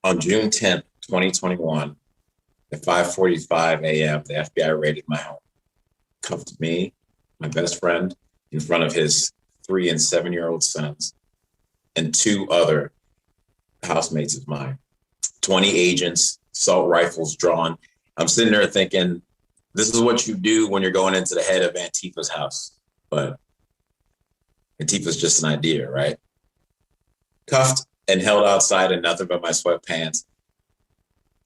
On June 10th, 2021, at 5:45 a.m., the FBI raided my home, cuffed me, my best friend, in front of his 3 and 7-year-old sons, and two other housemates of mine. 20 agents, assault rifles drawn. I'm sitting there thinking, this is what you do when you're going into the head of Antifa's house. But Antifa's just an idea, right? Cuffed and held outside in nothing but my sweatpants.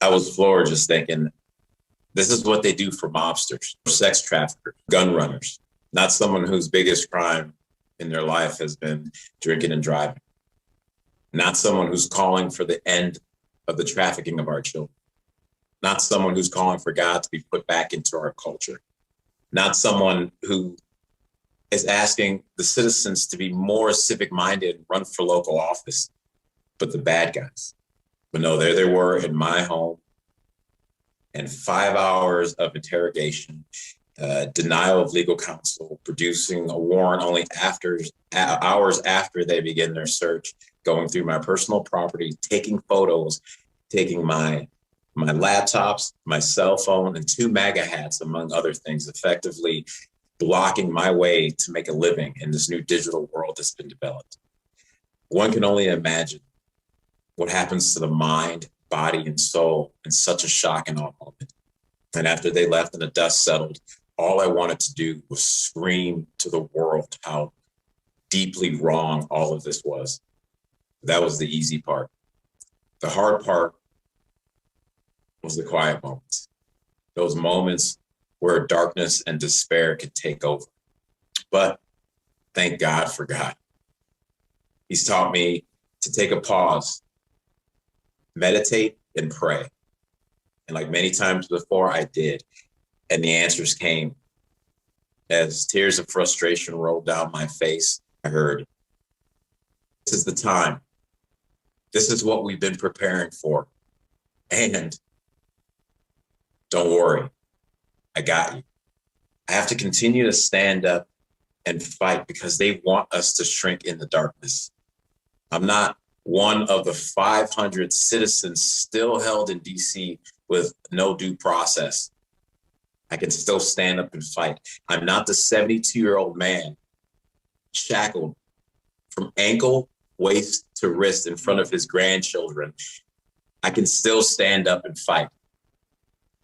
I was floored just thinking, this is what they do for mobsters, sex traffickers, gun runners, not someone whose biggest crime in their life has been drinking and driving, not someone who's calling for the end of the trafficking of our children, not someone who's calling for God to be put back into our culture, not someone who is asking the citizens to be more civic minded and run for local office, but the bad guys. But no, there they were in my home, and 5 hours of interrogation, denial of legal counsel, producing a warrant only hours after they begin their search, going through my personal property, taking photos, taking my laptops, my cell phone, and two MAGA hats, among other things, effectively blocking my way to make a living in this new digital world that's been developed. One can only imagine what happens to the mind, body, and soul in such a shock and awe moment. And after they left and the dust settled, all I wanted to do was scream to the world how deeply wrong all of this was. That was the easy part. The hard part was the quiet moments. Those moments where darkness and despair could take over. But thank God for God. He's taught me to take a pause, meditate, and pray. And like many times before, I did. And the answers came. As tears of frustration rolled down my face, I heard, this is the time. This is what we've been preparing for. And don't worry, I got you. I have to continue to stand up and fight because they want us to shrink in the darkness. I'm not one of the 500 citizens still held in DC with no due process. I can still stand up and fight. I'm not the 72-year-old man shackled from ankle, waist to wrist in front of his grandchildren. I can still stand up and fight.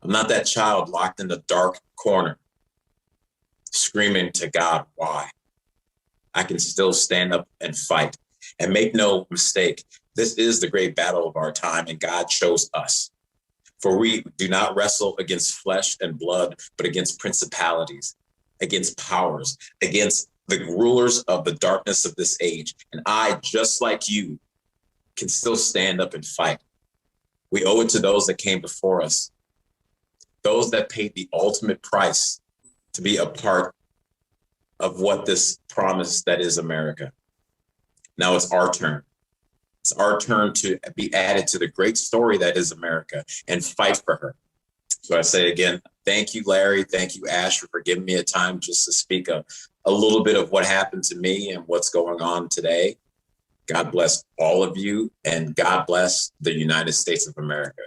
I'm not that child locked in the dark corner, screaming to God, why? I can still stand up and fight. And make no mistake, this is the great battle of our time, and God chose us. For we do not wrestle against flesh and blood, but against principalities, against powers, against the rulers of the darkness of this age. And I, just like you, can still stand up and fight. We owe it to those that came before us, those that paid the ultimate price to be a part of what this promise that is America. Now it's our turn. It's our turn to be added to the great story that is America and fight for her. So I say again, thank you, Larry. Thank you, Asher, for giving me a time just to speak a little bit of what happened to me and what's going on today. God bless all of you, and God bless the United States of America.